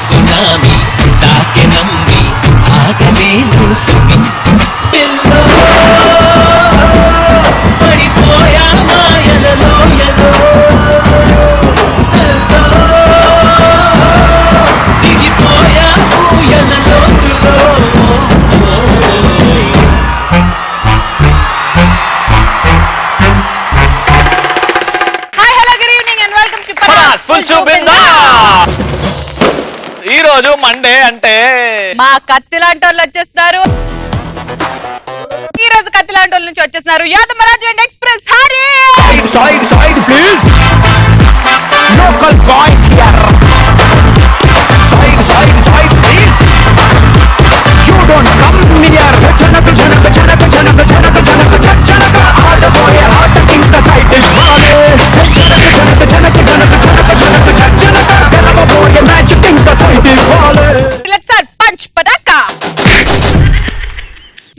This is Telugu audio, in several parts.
సునామీ తాకే నమ్మి ఆగలేను సుమి పిల్లో పడిపోయా మాయలలో దిగిపోయా ఊయలలో hi hello good evening and welcome to పరాస్ ఫుల్ చూపిందా. ఈ రోజు మండే అంటే మా కత్తి లాంటి వాళ్ళు వచ్చేస్తున్నారు. ఈ రోజు కత్తి లాంటి వాళ్ళ నుంచి వచ్చేస్తున్నారు Yadamaraju and express Hari. Side please. Local boys here. Side please. You don't come near. Janaka aada boy aata kinta side vale. Janaka galava boy match kinta side vale. Let's start punch padaka.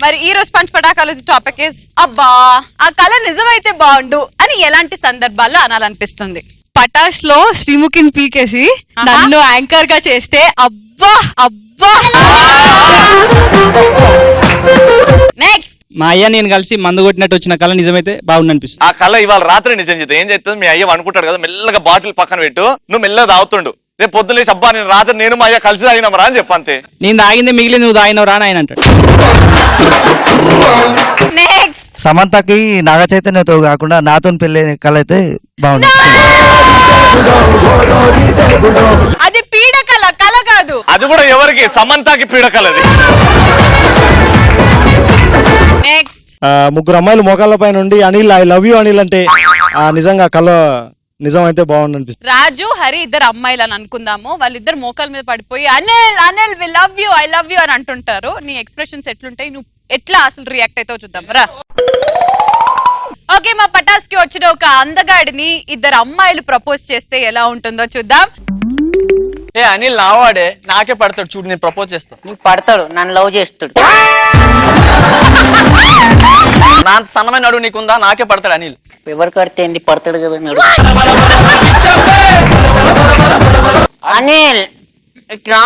మరి ఈ రోజు పంచ్ పటాకాల టాపిక్ ఇస్ అబ్బా ఆ కళ నిజమైతే బాగుండు అని ఎలాంటి సందర్భాల్లో అనాలనిపిస్తుంది. పటాస్ లో శ్రీముఖిని పీకేసి నన్ను యాంకర్ గా చేస్తే అబ్బా అబ్బా. నెక్స్ట్ మా అయ్య నేను కలిసి మందు కొట్టినట్టు వచ్చిన కళ నిజమైతే బాగుంది అనిపిస్తుంది. ఆ కళ ఇవాళ రాత్రి నిజం చేద్దాం. ఏం చేస్తుంది, మీ అయ్య అనుకుంటాడు కదా, మెల్లగా బాటిల్ పక్కన పెట్టు, నువ్వు మెల్లగా తాగుతుండు. రేపు పొద్దున్న లేచి అబ్బా నేను రాత్రి నేను మా అయ్య కలిసి తాగినామరా అని చెప్పంతే. నేను తాగిందే మిగిలింది నువ్వు తాగినవు రా అని ఆయన అంటాడు. నెక్స్ట్ సమంతకి నాగ చైతన్యతో కాకుండా నాతో పెళ్లి కళ అయితే బాగుంది. అది పీడకల కళ కాదు. అది కూడా ఎవరికి, సమంతకి పీడకలది. నెక్స్ట్ ముగ్గురు అమ్మాయిలు మోకాళ్ళ పైన ఉండి Anil I love you Anil అంటే నిజంగా కళ నిజం అయితే బాగుంది అనిపిస్తుంది. రాజు హరి ఇద్దరు అమ్మాయిలు అని అనుకుందాము, వాళ్ళిద్దరు మోకాల మీద పడిపోయి Anil Anil we love you I love you అని అంటుంటారు. నీ ఎక్స్ప్రెషన్స్ ఎట్లుంటాయి, నువ్వు ఎట్లా అసలు రియాక్ట్ అయితే చూద్దాం రా. ఓకే, మా పటాస్ కి వచ్చిన ఒక అందగాడిని ఇద్దరు అమ్మాయిలు ప్రపోజ్ చేస్తే ఎలా ఉంటుందో చూద్దాం. ఏ అనిల్ నావాడే, నాకే పడతాడు చూడు, నేను ప్రపోజ్ చేస్తా. నీకు పడతాడు, నన్ను లవ్ చేస్తాడు. నా సన్నమైన నడువు నీకుందా, నాకే పడతాడు అనిల్. ఎవరు కడితే ఏంది, పడతాడు కదా నడు. అనిల్ ఇట్లా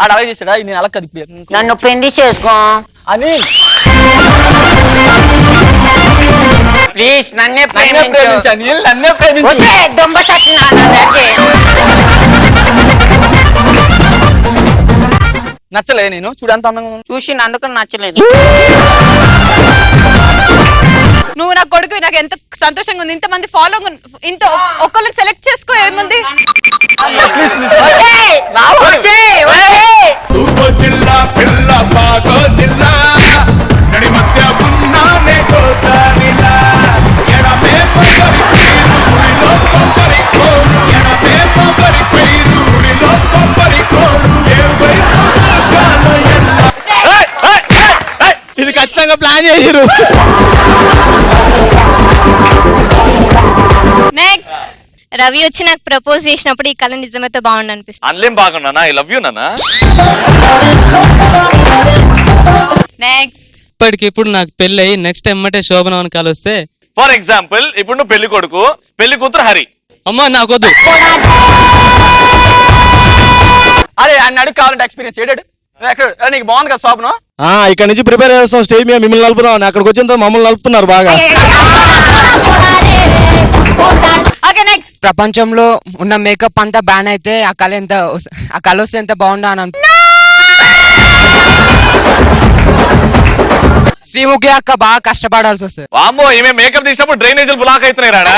ఆడ అలా చేస్తాడా, నేను అలా కదిపి నన్ను పెళ్లి చేసుకో అనిల్. ప్లీజ్, నన్నే ప్రేమించు అనిల్, నన్నే ప్రేమించు. దొంగ నచ్చలే నేను చూడంత అందంగా చూసి అందుకని నచ్చలేదు. నువ్వు నా కొడుకు, నాకు ఎంత సంతోషంగా ఉంది. ఇంతమంది ఫాలో, ఇంత ఒక్కళ్ళని సెలెక్ట్ చేసుకో, ఏముంది. ఇది ఖచ్చితంగా ప్లాన్ చేసిరు. రవి వచ్చి నాకు ప్రపోజ్ చేసినప్పుడు ఈ కళ నిజమైతే బాగుంది అనిపిస్తుంది. అందులేం బాగున్నా ఐ లవ్ యూ నానా. నెక్స్ట్ ఇప్పటికిప్పుడు నాకు పెళ్ళి అయ్యి నెక్స్ట్ ఎమ్మటే శోభన అని కలిస్తే, ఫర్ ఎగ్జాంపుల్ ఇప్పుడు నువ్వు పెళ్లి కొడుకు, పెళ్లి కూతురు హరి. అమ్మా నాకొద్దు. అరే అన్ని అడుగు కావాలంటే ఎక్స్పీరియన్స్ ఏడాడు నీకు బాగుంది కదా శోభనం. ఇక్కడ నుంచి ప్రిపేర్ చేస్తాం, స్టేజ్ మీద మిమ్మల్ని నలుపుదాం. అక్కడికి వచ్చిన మమ్మల్ని నలుపుతున్నారు బాగా. ఓకే నెక్స్ట్ ప్రపంచంలో ఉన్న మేకప్ అంతా బ్యాన్ అయితే ఆ కళ వస్తే ఎంత బాగుండా అని శ్రీముఖి అక్క బాగా కష్టపడాల్సి వస్తుంది. వామ్మో, ఈమె మేకప్ తీసినప్పుడు డ్రైనేజీలు బ్లాక్ అవుతున్నాయి రాడా.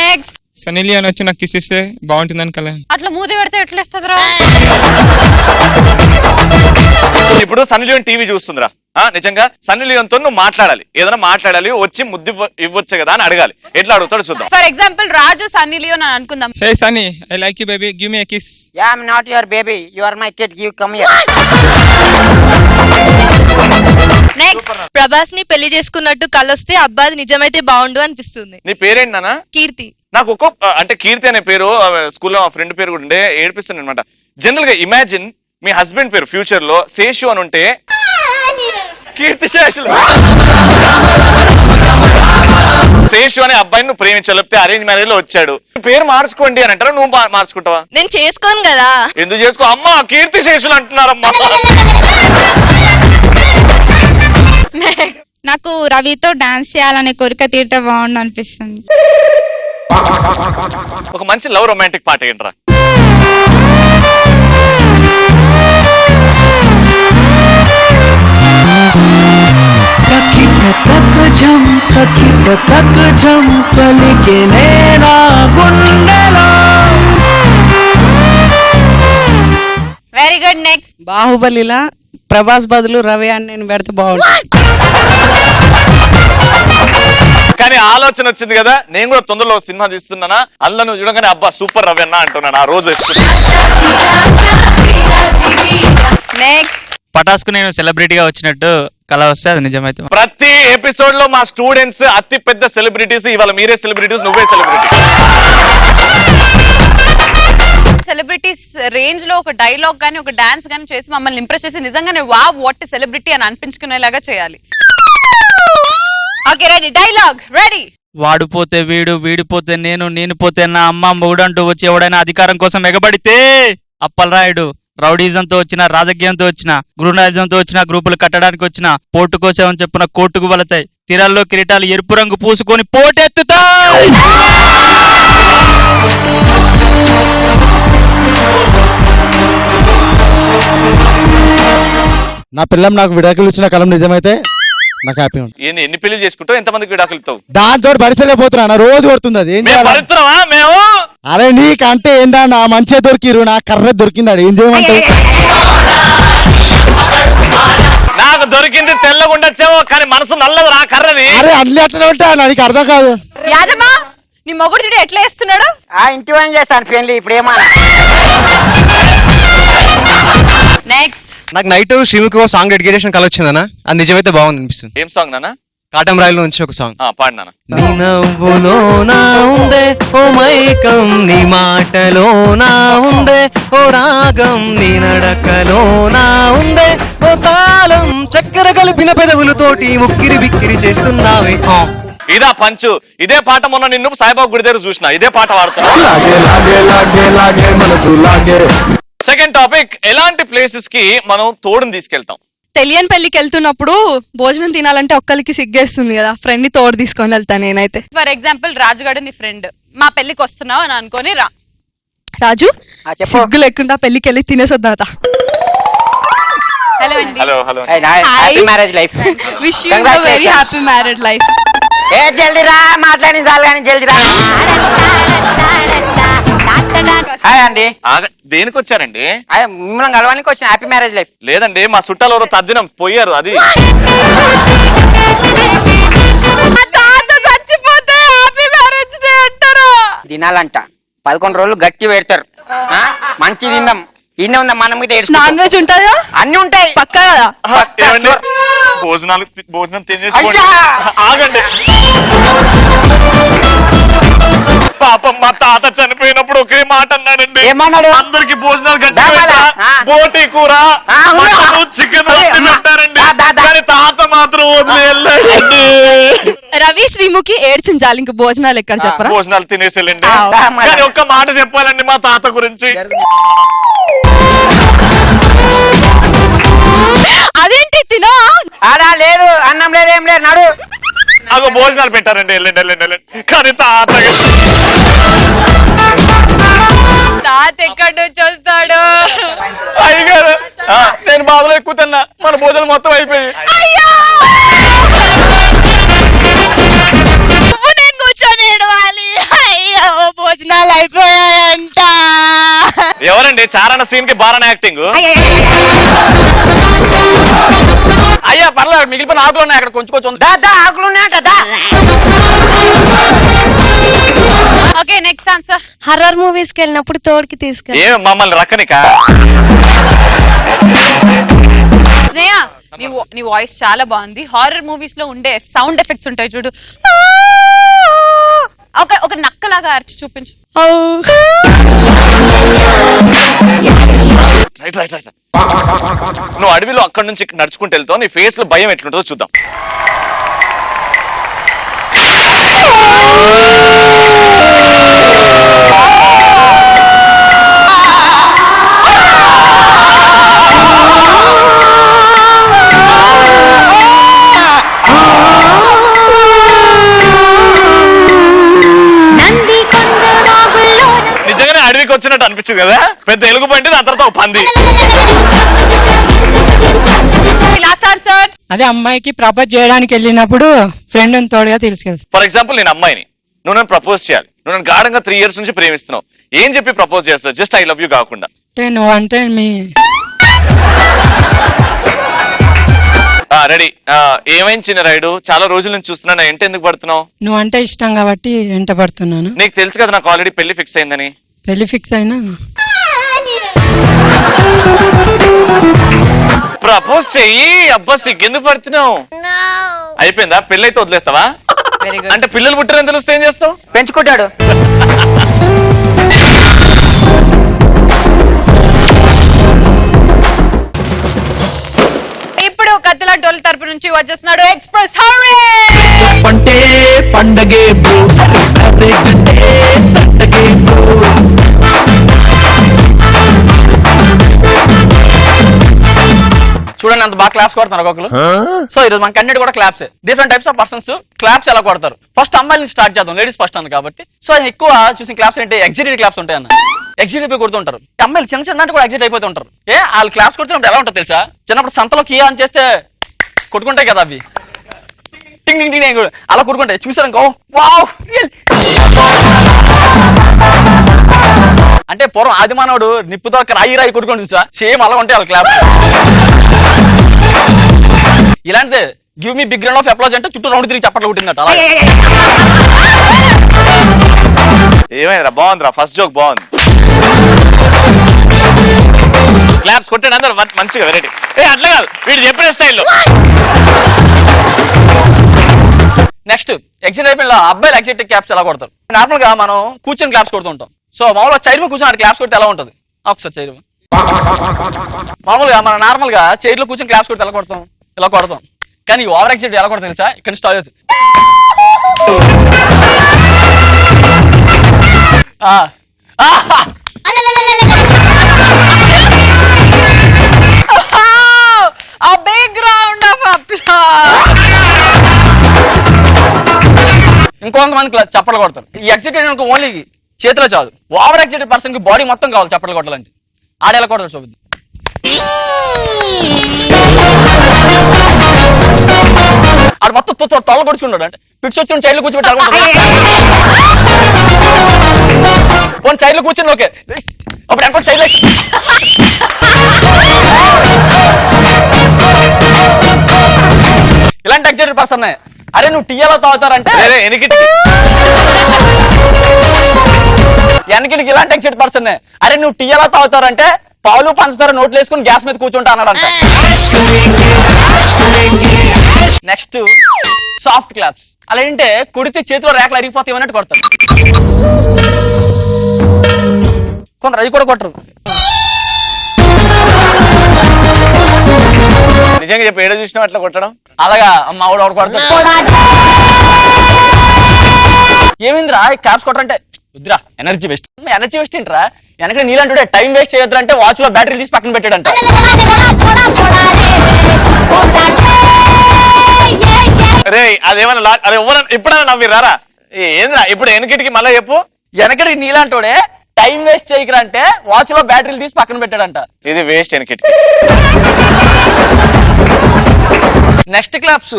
నెక్స్ట్ సన్నీ లియోన్ వచ్చి నాకు కిస్ ఇస్తే బాగుంటుందని కల. అట్లా మూతి పెడితే ఎట్లా ఇస్తుందిరా. ఇప్పుడు సన్నీ లియోన్ టీవీ చూస్తుందిరా, నిజంగా సన్నీ లియోన్ తో నువ్వు మాట్లాడాలి, ఏదైనా మాట్లాడాలి, వచ్చి ముద్దు ఇవ్వచ్చు కదా అని అడగాలి. ఎట్లా అడుగుతాడు చూద్దాం. ఫర్ ఎగ్జాంపుల్ రాజు సన్నీ లియోన్ అని అనుకుందాం. Hey Sunny, I like you baby, give me a kiss. Yeah I am not your baby, you are my kid, give come here. Next Prabhas ని పెళ్లి చేసుకున్నట్టు కలొస్తే అబ్బాది నిజమైతే బాగుండు అనిపిస్తుంది. నీ పేరేంటి నాన్న? కీర్తి. నాకు అంటే కీర్తి అనే పేరు స్కూల్లో మా ఫ్రెండ్ పేరు కూడా ఉండే, ఏడిపిస్తుంది అనమాట. జనరల్ గా ఇమాజిన్ మీ హస్బెండ్ పేరు ఫ్యూచర్ లో శేషు అని ఉంటే కీర్తి శేషులు. శేషు అనే అబ్బాయిని నువ్వు ప్రేమించావు, లేకపోతే అరేంజ్ మ్యారేజ్ లో వచ్చాడు, పేరు మార్చుకోండి అని అంటారా, నువ్వు మార్చుకుంటావా? నేను చేసుకోను కదా. ఎందుకు చేసుకో అమ్మా, కీర్తి శేషులు అంటున్నారమ్మా. నాకు రవితో డాన్స్ చేయాలనే కోరిక తీరితే బాగుండు అనిపిస్తుంది. ఒక మంచి లవ్ రొమాంటిక్ పాట ఏంట్రా? Very good. నెక్స్ట్ బాహుబలిలా ప్రభాస్ బదులు రవి అని నేను పెడితే బాగుంటుంది. కానీ ఆలోచన వచ్చింది కదా, నేను కూడా తొందరలో సినిమా తీస్తున్నానా, అల్ల నువ్వు చూడగానే అబ్బా సూపర్ రవి అన్న అంటున్నాను ఆ రోజు. నెక్స్ట్ పటాస్కు నేను సెలబ్రిటీగా వచ్చినట్టు కళ వస్తే అది నిజమైతే. ప్రతి ఎపిసోడ్ లో మా స్టూడెంట్స్ అతి పెద్ద సెలబ్రిటీస్, ఇవాళ మీరే సెలబ్రిటీస్, నువ్వే సెలబ్రిటీ. సెలబ్రిటీస్ రేంజ్ లో ఒక డైలాగ్ గానీ ఒక డాన్స్ గానీ చేసి మమ్మల్ని ఇంప్రెస్ చేసి నిజంగానే వావ్ వాట్ సెలబ్రిటీ అని అనిపించుకునేలాగా చేయాలి. Okay ready, dialogue ready. వాడు పోతే వీడు, వీడిపోతే నేను, నేను పోతే నా అమ్మ మొగుడు అంటూ వచ్చి ఎవడైనా అధికారం కోసం ఎగబడితే అప్పలరాయుడు రౌడీజంతో వచ్చిన, రాజకీయంతో వచ్చిన, గృహరాజ్యంతో వచ్చిన, గ్రూపులు కట్టడానికి వచ్చిన, పోటు కోసం చెప్పున కోర్టుకు వలతాయి, తీరాల్లో కిరీటాలు ఎరుపు రంగు పూసుకొని పోటెత్తుతాయి. నా పిల్లం నాకు విడాకులు ఇచ్చిన కలం నిజమైతే నాకు హ్యాపీ ఉంటుంది. ఎన్ని పెళ్లి చేసుకుంటావు, ఎంతమందికి విడాకులు ఇస్తావు? దాంతో భరిసలేకపోతున్నా, రోజు కొడుతుంది అది. ఏం చేయాలి? భరిస్తున్నావా మేము? అరే నీకంటే ఏందా, నా మంచిగా దొరికిరు, నా కర్ర దొరికింది, ఏం చేయమంటావు? నాకు దొరికింది తెల్లగుండొచ్చావు, కానీ మనసు నల్లదు నా కర్రది. అరే అన్ని అట్లనే ఉంటా, నాకు అర్థం కాదు. యాదమ్మా నీ మొగుడు చూడు ఎట్లా వేస్తున్నాడు. ఇంటి పని చేస్తాను ఫ్రెండ్లీ ఇప్పుడు ఏమన్నా. నెక్స్ట్ నాకు నైట్ శ్రీముఖి సాంగ్ డెడికేషన్ కల వచ్చిందనా, అది నిజమైతే బాగుంది అనిపిస్తుంది. ఏం సాంగ్ నాన్న? కాటం రాయల నుంచి ఒక సాంగ్. పాడు నాన్న. నీ నవ్వులోనా ఉందే ఓ మైకం, నీ మాటలోనా ఉందే ఓ రాగం, నీ నడకలోనా ఉందే ఓ తాళం, చక్కెర కలిపిన పెదవులతోటి ముక్కిరి బిక్కిరి చేస్తున్నావే. ఇదా పంచు, ఇదే పాట మొన్న నిన్ను సాయిబాబు గుడి దగ్గర చూసిన, ఇదే పాట వాడుతున్నా. సెకండ్ టాపిక్, ఎలాంటి ప్లేసెస్ కి మనం తోడుని తీసుకెళ్తాం? తెలియని పెళ్లికి వెళ్తున్నప్పుడు భోజనం తినాలంటే ఒక్కరికి సిగ్గేస్తుంది కదా, ఫ్రెండ్ ని తోడు తీసుకొని వెళ్తాను నేనైతే. ఫర్ ఎగ్జాంపుల్ రాజుగాడు నీ ఫ్రెండ్, మా పెళ్లికి వస్తున్నావు అని అనుకొని రా. రాజు సిగ్గు లేకుండా పెళ్లికి వెళ్ళి తినేసొద్దాత. హలో అండి. Hello hello. Happy marriage life. Wish you very happy married life. ఏ జల్దీ రా, మాట్లాడి చాలు కానీ జల్దీ రా. హాయ్ అండి. దేనికి వచ్చారండి? మిమ్మల్ని కలవానికి వచ్చిన హ్యాపీ మ్యారేజ్ లైఫ్. లేదండి, మా చుట్టాలు ఎవరో తద్దినం పోయారు, అది. చచ్చిపోతే హ్యాపీ మ్యారేజ్ డే అంటారా? తినాలంట 11 రోజులు గట్టి పెడతారు, మంచి తిందాం. ఇన్నే ఉందా మనం నాన్ వెజ్ ఉంటుందా? అన్ని ఉంటాయి పక్కా కదా. ఏమండి, భోజనం తినేసుకోండి. ఆగండి. పాపం మా తాత చనిపోయినప్పుడు ఒకే మాట అన్నాడండి. ఏమన్నాడు? అందరికి భోజనాలు గట్టి బోటి కూర, చికెన్ పెట్టారండి, కానీ తాత మాత్రం వదిలేయండి. రవి శ్రీముఖి ఏడ్చిన చాలు, ఇంక భోజనాలు ఎక్కడ చెప్పరా? భోజనాలు తినేసేళ్ళండి. కానీ ఒక్క మాట చెప్పాలండి మా తాత గురించి. అదేంటి తినా? ఆడా లేదు, అన్నం లేదు, ఏం లేదు, నడు. అగో భోజనాలు పెట్టారండి, వెళ్ళండి వెళ్ళండి వెళ్ళండి. కానీ తాత ఎక్కడి నుంచి వస్తాడు? అయ్యగారు నేను బాధలో ఎక్కుతున్నా, మన భోజనం మొత్తం అయిపోయి. నేను కూర్చొని ఏడవాలి. అయ్యో భోజనాలు అయిపోయాయంట. ఎవరండి చారణ సీన్ కి బారణ యాక్టింగ్? అయ్యా పర్లేదు, మిగిలిపోయిన ఆకులు ఉన్నాయి అక్కడ, కొంచెం కొంచెం ఆకులు ఉన్నాయట. Okay next answer. Horror movies కి వెళ్ళినప్పుడు తోడుకి తీసుకెళ్ళి. ఏ మమ్మల్ని రక్కనిక? స్నేహ నీ వాయిస్ చాలా బాగుంది. హారర్ మూవీస్ లో ఉండే సౌండ్ ఎఫెక్ట్స్ ఉంటాయి చూడు, ఒక నక్కలాగా అరిచి చూపించు. Right right right. నువ్వు అడవిలో అక్కడ నుంచి ఇక్కడ నడుచుకుంటూ వెళ్తావు, నీ ఫేస్ లో భయం ఎట్లుంటుందో చూద్దాం. నిజంగానే అడవికి వచ్చినట్టు అనిపించింది కదా, పెద్ద ఎలుగు పండి ఆ తర్వాత ఒక పంది. Last answer. అదే అమ్మాయికి ప్రపోజ్ చేయడానికి వెళ్ళినప్పుడు ఫ్రెండ్ తోడుగా తెలుసు కదా. ఫర్ ఎగ్జాంపుల్ నేను అమ్మాయిని, నువ్వు నన్ను ప్రపోజ్ చేయాలి, నువ్వు నన్ను గాఢంగా 3 years నుంచి ప్రేమిస్తున్నావు, ఏం చెప్పి ప్రపోజ్ చేస్తావు? జస్ట్ ఐ లవ్ యూ కాకుండా. నువ్వు అంటే మీ రెడీ. ఏమైంది చిన్న రైడు, చాలా రోజుల నుంచి చూస్తున్నా, నా ఎంట ఎందుకు పడుతున్నావు? నువ్వు అంటే ఇష్టం కాబట్టి ఎంట పడుతున్నాను. నీకు తెలుసు కదా నాకు ఆల్రెడీ పెళ్లి ఫిక్స్ అయిందని. పెళ్లి ఫిక్స్ అయినా ప్రపోజ్ చెయ్యి. అబ్బా సిగ్గెందుకు పడుతున్నావు? అయిపోయిందా పెళ్లి? అయితే వదిలేస్తావా? అంటే పిల్లలు పుట్టారని తెలిస్తే ఏం చేస్తావు? పెంచుకుంటాడు. ఇప్పుడు కత్తిలాంటి వాళ్ళ తరపు నుంచి వచ్చేస్తున్నాడు ఎక్స్ప్రెస్ హర్రీ. పంటే పండగే బ్రో, పండగే బ్రో. చూడండి అంత బాగా క్లాప్స్ కొడతారు ఒక్కొక్కరు. సో ఈరోజు మన కంటెంట్ కూడా claps. Different types of persons claps ఎలా కొడతారు. ఫస్ట్ అమ్మాయిని స్టార్ట్ చేద్దాం, లేడీస్ ఫస్ట్ అన్న కాబట్టి. సో ఎక్కువ చూసిన క్లాప్స్ ఏంటి, ఎగ్జిట్ క్లాప్స్ ఉంటాయి అన్న. ఎగ్జిట్ అయిపోయి కొడుతుంటారు అమ్మాయిలు, చిన్న చిన్న కూడా ఎగ్జిట్ అయిపోతూ ఉంటారు. వాళ్ళు క్లాప్స్ కొడుతున్నప్పుడు ఎలా ఉంటుంది తెలుసా, చిన్నప్పుడు సంతలో కీ ఆన్ చేస్తే కొట్టుకుంటాయి కదా అవి, టింగ్ టింగ్ టింగ్ అలా కొట్టుకుంటాయి. చూసారు వావ్. అంటే పూర్వం ఆదిమానవుడు నిప్పుతో రాయి రాయి కొట్టుకొని చూసా, సేమ్ అలా ఉంటాయి వాళ్ళ క్లాప్స్. ఇలాంటిదే give me big round of applause అంటే చుట్టూ రౌండ్ తిరిగి చప్పట్లు కొట్టిందట. అలా ఏమైందిరా? బాగుందిరా, ఫస్ట్ జోక్ బాగుంది. క్లాప్స్ కొట్టాడు అందరు మంచిగా, వెరైటీ. అట్లా కాదు, వీడు చెప్పిన స్టైల్లో. నెక్స్ట్ ఎగ్జిట్ అయిపోయిన అబ్బాయిలు ఎగ్జిట్ క్లాప్స్ ఎలా కొడతారు. నార్మల్ గా మనం కూర్చొని క్లాప్స్ కొడుతుంటాం. సో మామూలుగా చైర్ మీద కూర్చొని క్లాప్స్ కొడితే ఎలా ఉంటుంది? ఒకసారి చైర్ మామూలుగా మనం నార్మల్ గా చైర్ లో కూర్చొని క్లాప్స్ కొడితే ఎలా కొడతాం? ఇలా కొడతాం. కానీ ఓవర్ ఎగ్జిట్ ఎలా కొడతాం తెలుసా? ఇక్కడ స్టార్ట్ అవుతుంది. A big round of applause. ఇంకొంతమంది చప్పట్లు కొడతారు. ఈ ఎగ్జిటెడ్ ఓన్లీ చేతిలో చాలు, ఓవర్ ఎగ్జిటెడ్ పర్సన్ కి బాడీ మొత్తం కావాలి చప్పట్లు కొట్టాలంటే. ఆడేలా కొడతారు చూద్దాం. ఆడు మొత్తం తొల కొడుచుకున్నాడు. అంటే పిక్స్ వచ్చి చైర్లో కూర్చోబెట్టి పోనీ చైర్లో కూర్చొని ఓకే, అప్పుడు ఎంకో చైర్లో ఇలాంటి ఎగ్జిటెడ్ పర్సన్. అరే నువ్వు టీ ఎలా తాగుతారంటే వెనకిడికి ఇలాంటి ఎగ్జిట్ పర్సన్. అరే నువ్వు టీ ఎలా తాగుతారంటే పాలు పంచదార నోట్లు వేసుకుని గ్యాస్ మీద కూర్చుంటా అన్నాడంట. Next soft claps. అలా ఏంటంటే కొడితే చేతిలో రేఖలు అరిగిపోతాయి అన్నట్టు కొడతారు. కొందరు అవి కూడా కొట్టరు. నిజంగా చెప్పి ఏడో చూసినా అట్లా కొట్టడం అలాగా అమ్మ ఆవిడ కొడతాడు. ఏమైందిరా క్లాప్స్ కొట్టరంటే వద్దురా ఎనర్జీ వేస్ట్. ఎనర్జీ వేస్ట్ ఏంట్రా, వెనక నీళ్ళంటే టైం వేస్ట్ చేయొద్దు అంటే వాచ్ లో బ్యాటరీ తీసి పక్కన పెట్టాడంట. రే అదేమన్నా అదే ఎప్పుడన్నా నవ్విరారా? ఏంద్రా ఇప్పుడు వెనకటికి మళ్ళీ చెప్పు. వెనకటికి నీళ్ళంటోడే టైం వేస్ట్ చేయకరా అంటే వాచ్ లో బ్యాటరీలు తీసి పక్కన పెట్టాడంట. ఇది వేస్ట్ వెనకటికి. నెక్స్ట్ క్లాప్స్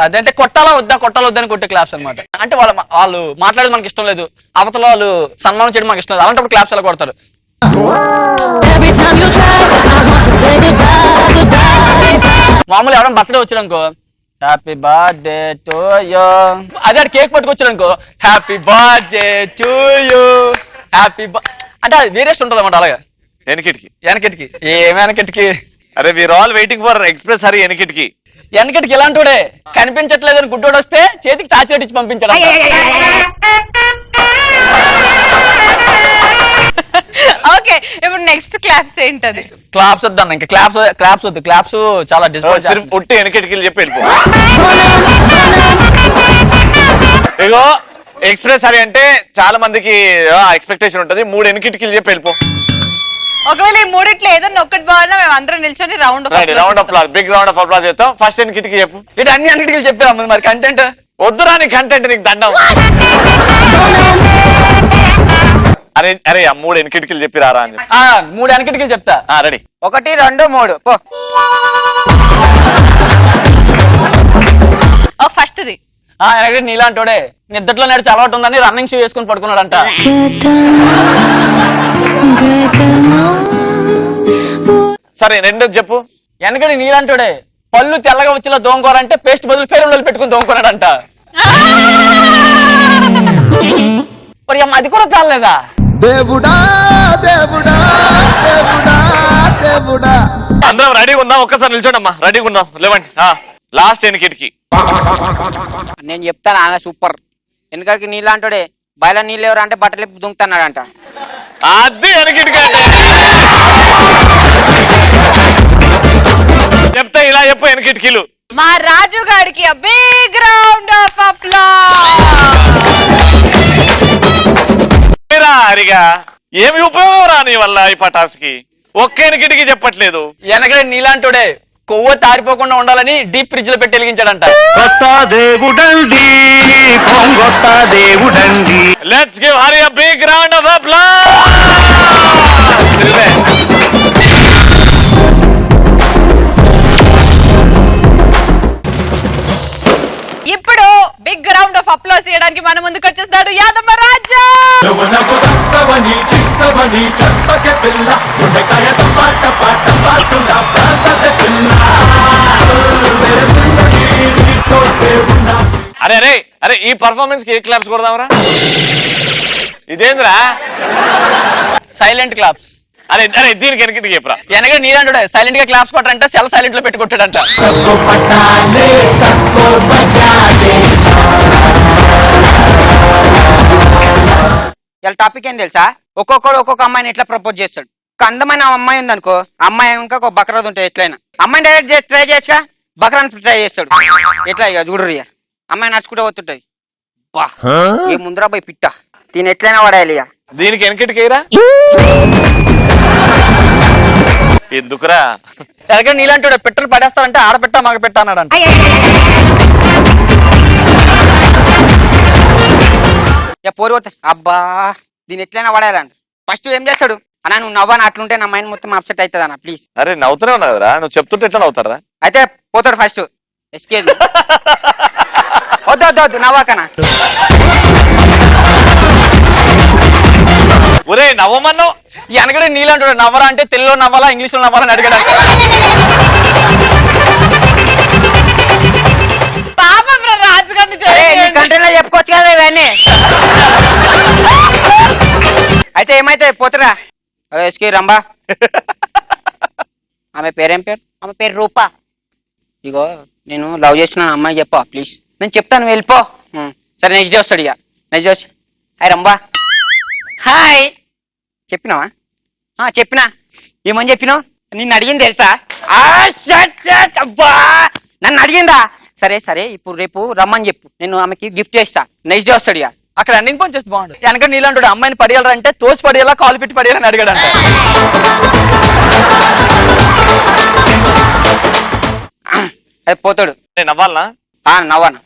అదంటే కొట్టాలా వద్దని కొట్టే క్లాప్స్ అనమాట. అంటే వాళ్ళు మాట్లాడేది మనకి ఇష్టం లేదు, అవతల వాళ్ళు సన్మానం చేయడం మనకి ఇష్టం లేదు, అలాంటప్పుడు క్లాప్స్ ఎలా కొడతారు. మామూలు ఎవరైనా బర్త్డే వచ్చాడనుకో హ్యాపీ బర్త్డే టు యూ, అదే కేక్ పట్టుకొచ్చాడనుకో happy birthday to you happy అంటే అది వేరియేషన్ ఉంటుంది అన్నమాట. అలాగా వెనకటికి ఏమి వెనకటికి అరే we are all waiting for express Hari ఎనికిటికి. వెనకటికి ఇలాంటివాడే కనిపించట్లేదని గుడ్డోడు వస్తే చేతికి టార్చ్ లైట్ ఇచ్చి పంపించాడు. ఓకే, ఇప్పుడు నెక్స్ట్ క్లాప్స్ ఏంటది? క్లాప్స్ వద్దాం, ఇంకా క్లాప్స్ వద్దు. క్లాప్స్ చాలా డిస్పోజ్. ఉట్టి ఎనికిటికి చెప్పి వెళ్ళిపో. ఇగో ఎక్స్ప్రెస్ హరి అంటే చాలా మందికి ఎక్స్పెక్టేషన్ ఉంటది. 3 ఎనికిటికి చెప్పి వెళ్ళిపో. ఒకవేళ ఈ మూడిట్లో ఏదన్నా ఒక్కటి బాగున్నా మేము అందరం నిల్చొని round of applause, big round of applause చేస్తాం. ఫస్ట్ ఎనికిటికి చెప్పు. ఇటు అన్ని అన్నిటికి చెప్పాము మరి కంటెంట్ వద్దురా నీ కంటెంట్, నీకు దండం. అరే అరే 3 ఎనికిటికి చెప్పి రారా అని. 3 వెనకటికి చెప్తా. రెడీ, 1 2 3 పో. ఫస్ట్ది వెనకటి నీలాంటోడే నిద్దట్లో నడిచి అలవాటు ఉందని రన్నింగ్ షూ వేసుకుని పడుకున్నాడంట. సరే రెండోది చెప్పు. వెనకటి నీలాంటోడే పళ్ళు తెల్లగా వచ్చేలా దోంకోరంటే పేస్ట్ బదులు ఫేర్ అండ్ లవ్లీ పెట్టుకుని దోంకున్నాడంట. మరి అమ్మ అది కూడా చాలలేదా? దేవుడా దేవుడా దేవుడా దేవుడా. అందరం రెడీగా ఉందాం, ఒక్కసారి నిల్చోండమ్మా. రెడీగా ఉందాం, లేవండి. లాస్ట్ ఎనికిటికి నేను చెప్తాను ఆయన సూపర్. వెనకడికి నీళ్ళంటాడే బయట నీళ్ళు ఎవరు అంటే బట్టలు దుంకుతున్నాడంట. అది ఎనికిటికి చెప్తా, ఇలా చెప్పు ఎనికిటికీలు. మా రాజు గారికి బిగ్ రౌండ్ ఆఫ్ అప్లాజ్. హరిగా ఏమి ఉపయోగం రా నీ వల్ల ఈ పటాస్కి? ఒక్క ఎనికిటికి చెప్పట్లేదు. వెనకటి నీలాంటోడే కొవ్వ తారిపోకుండా ఉండాలని డీప్ ఫ్రిడ్జ్ లో పెట్టి వెలిగించాడంట. కొత్త దేవుడండి, కొంగొత్త దేవుడండి. Let's give Hari a big round of applause. ఇప్పుడు బిగ్ రౌండ్ ఆఫ్ అప్లాజ్ చేయడానికి మన ముందుకు వచ్చేస్తాడు యాదమ్మ రాజా. అరే అరే అరే ఈ పర్ఫార్మెన్స్ కి ఏ క్లాప్స్ కొడదామరా? ఇదేంద్రా సైలెంట్ క్లాప్స్. అరే అరే దీనికి ఎనికిటికి చెప్పరా. వెనక నీలాంటోడే సైలెంట్ గా క్లాప్స్ కొట్టారంటే సెల్ సైలెంట్ లో పెట్టి కొట్టాడంట. ఇలా టాపిక్ ఏం తెలుసా? ఒక్కొక్కడు ఒక్కొక్క అమ్మాయిని ఎట్లా ప్రపోజ్ చేస్తాడు. ఒక అందమైన అమ్మాయి ఉందనుకో, అమ్మాయి ఇంకా ఒక బక్రాద్ ఉంటుంది ఎట్లయినా. అమ్మాయిని డైరెక్ట్ ట్రై చేయొచ్చుగా, బక్రాన్ ట్రై చేస్తాడు. ఎట్లా ఇక చూడరు, ఇక అమ్మాయి నడుచుకుంటూ పోతుంటది. బా ఏ ముందరా పోయి పిట్ట దీని ఎట్లయినా పడాలి. ఇక దీనికి ఎనికిటికేరా ఎందుకురా? వెనక నీలాంటోడే పెట్టలు పడేస్తాడంటే ఆడపెట్ట మగ పెట్ట అన్నాడంట. ఇక పోరు పోతే అబ్బా దీని ఎట్లయినా పడాలంట. ఫస్ట్ ఏం చేస్తాడు అన్నా, నువ్వు నవ్వని అట్లుంటే నా మైండ్ మొత్తం అప్సెట్ అవుతుంది అన్న ప్లీజ్. అరే నవ్వుతూనే ఉన్నావు కదరా, నువ్వు చెప్తుంటే ఎట్లా నవ్వుతారా? అయితే పోతాడు ఫస్ట్. ఎస్కేజ్ వద్దు వద్దు వద్దు నవ్వాకనా. ఒరే నవ్వమన్నావు. వెనకడే నీలాంటోడే నవ్వరా అంటే తెలుగులో నవ్వాలా ఇంగ్లీష్ లో నవ్వాలని అడిగాడు. పాపం రాజు గారిని కంట్రీలో చెప్పుకోవచ్చు కదా ఇవన్నీ. అయితే ఏమైతే పోతురా ఎస్కే రంబా. ఆమె పేరేం పేరు? ఆమె పేరు రూపా. ఇగో నేను లవ్ చేస్తున్నాను అమ్మాయి చెప్పా ప్లీజ్. నేను చెప్తాను వెళ్ళిపో. సరే నెక్స్ట్ డే వస్తాడు. ఇక నెక్స్ట్ డే వచ్చి హాయ్ రంబా. హాయ్ చెప్పినావా? చెప్పినా. ఏమని చెప్పినావు? నిన్ను అడిగింది తెలుసా? అబ్బా నన్ను అడిగిందా? సరే సరే ఇప్పుడు రేపు రమ్మని చెప్పు, నేను ఆమెకి గిఫ్ట్ చేస్తా. నెక్స్ట్ డే వస్తాడు. ఇక అక్కడ ఎండింగ్ పాయింట్ చేస్తే బాగుంటుంది. వెనక నీలాంటోడు అమ్మాయిని పడేయాలంటే తోసి పడేయాలా కాలు పెట్టి పడేయాలని అడిగాడంట. అది పోతాడు. నవ్వాలనా? నవ్వాను.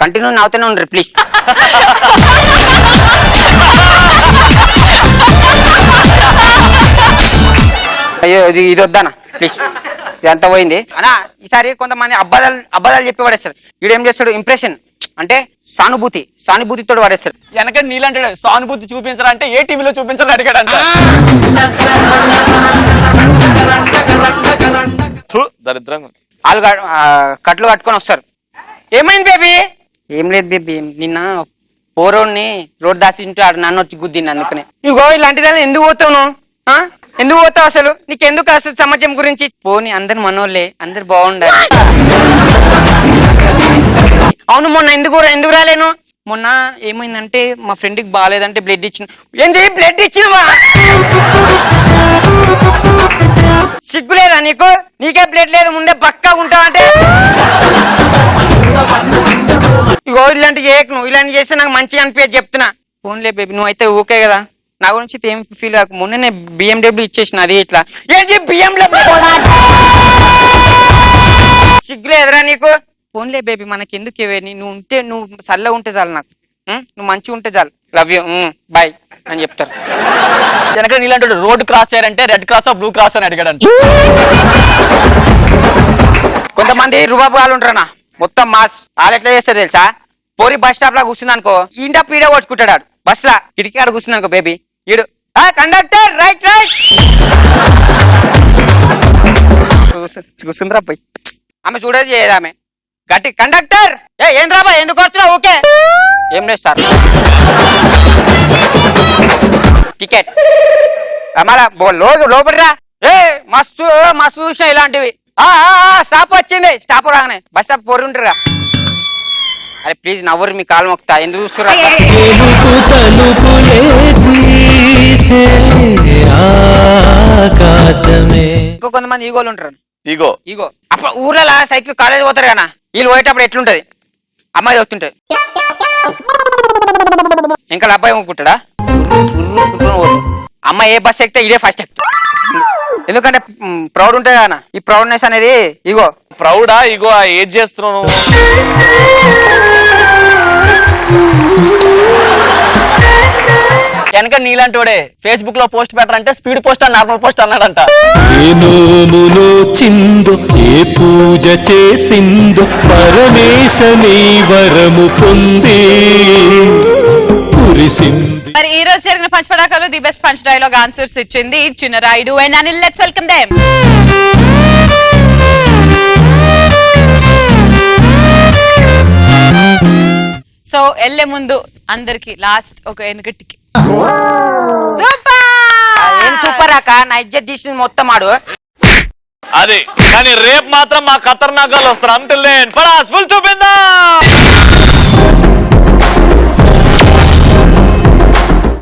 కంటిన్యూ నవ్వుతూనే ఉండరు ప్లీజ్. అయ్యో ఇది వద్దానా ప్లీజ్, ఇదంతా పోయింది అన్నా. ఈసారి కొంతమంది అబద్ధాలు చెప్పి పడేస్తారు. వీడేం చేస్తాడు ఇంప్రెషన్ అంటే సానుభూతితో పడేస్తారు. వెనక నీలాంటోడు సానుభూతి చూపించారా అంటే ఏ టీవీలో చూపించాలని అడిగాడంట. దరిద్రంగా వాళ్ళు కట్లు కట్టుకొని వస్తారు. ఏమైంది బేబీ? ఏం లేదు బేబీ, నిన్న పోరోడిని రోడ్ దాచింటే ఆడు నన్ను వచ్చి గుద్దింది అందుకనే. ఇగో ఇలాంటి దాన్ని ఎందుకు పోతావు? ఎందుకు పోతావు అసలు? నీకెందుకు అసలు సమాజం గురించి? పోనీ అందరు మనోళ్ళే, అందరు బాగుండాలి. అవును, మొన్న ఎందుకు రాలేను? మొన్న ఏమైందంటే మా ఫ్రెండ్ కి బాగాలేదంటే బ్లడ్ ఇచ్చిన. ఏంది బ్లడ్ ఇచ్చినవా? సిగ్గులేదా నీకు? నీకే బ్లడ్ లేదు, ముందే బక్కా ఉంటావు అంటే. ఇగో ఇలాంటి చేయకు, నువ్వు ఇలాంటి చేస్తే నాకు మంచిగా అనిపించదు చెప్తున్నా. ఫోన్లే బేబీ, నువ్వు అయితే ఓకే కదా? నా గురించి ఏం ఫీల్ కాకు. మొన్ననే BMW ఇచ్చేసిన, అది ఇట్లా. ఏంటి BMW? సిగ్గులేదురా నీకు? ఫోన్లే బేబీ, మనకి ఎందుకు ఇవేని? నువ్వు చల్లగా ఉంటే చాలు నాకు. నువ్వు మంచిగా ఉంటే చాలు. లవ్ యూ, బాయ్ అని చెప్తారు. వెనక నీళ్ళంటాడు రోడ్ క్రాస్ చేయాలంటే రెడ్ క్రాస్ బ్లూ క్రాస్ అని అడిగాడు. కొంతమంది రుబాబు వాళ్ళు ఉంటారన్నా, మొత్తం మాస్. వాళ్ళు ఎట్లా చేస్తారు తెలుసా? పోరి బస్ స్టాప్ లా కూర్చుంది అనుకో, ఇంట పీడ కొట్టుకుంటాడు. బస్ లా కిటికీ ఆడ కూర్చుంది అనుకో బేబీ, ఈడు కండక్టర్ రైట్ కూర్చుందిరా పోయి. ఆమె చూడదు చేయదు, ఆమె గట్టి కండక్టర్ ఏం రాబా ఎందుకు వస్తున్నావు? ఓకే ఏం లేదు సార్, టికెట్ మళ్ళా లోపలిరా. మస్తు చూసిన ఇలాంటివి. స్టాప్ వచ్చింది, స్టాప్ రాగానే బస్ స్టాప్ పోరి ఉంటారుగా. అరే ప్లీజ్ నవ్వరు, మీ కాలు మొక్తా, ఎందుకు చూస్తురా? ఇంకో కొంతమంది ఈగోలు ఉంటారు. ఈగో అప్పుడు ఊర్లలో సైకిల్ కాలేజ్ పోతారు కదా, వీళ్ళు పోయేటప్పుడు ఎట్లుంటది? అమ్మాయి వస్తుంటది, ఇంకా అబ్బాయి ఊరుకుంటాడా? అమ్మాయి ఏ బస్ ఎక్కితే ఇదే ఫస్ట్ ఎక్కుతా. ఎందుకంటే ప్రౌడ్ ఉంటుంది కదా, ఈ ప్రౌడ్నెస్ అనేది ఈగో. ప్రౌడా ఈగో? ఏది చేస్తున్నావు? వెనక నీలాంటి ఫేస్బుక్ లో పోస్ట్ పెట్టారంటే స్పీడ్ పోస్ట్ అని నార్మల్ పోస్ట్ అన్నాడంట. ఏ నోములో చిందో, ఏ పూజ చేసిందో, పరమేశని వరము పొందే కురిసింది. మరి ఈ రోజు జరిగిన పంచ్ పడాకాలు the best punch dialogue answers ఇచ్చింది Chinna Rayudu and Anil. Let's welcome them. So వెళ్ళే ముందు అందరికి లాస్ట్ ఒక ఎన్నికటికి ఏం సూపర్ అక్క, నా ఇజ్జత్ తీసి మొత్తం ఆడు. అది కానీ రేపు మాత్రం మా ఖతర్నాకాలు వస్తారు. అంతే ఫుల్ చూపిందా.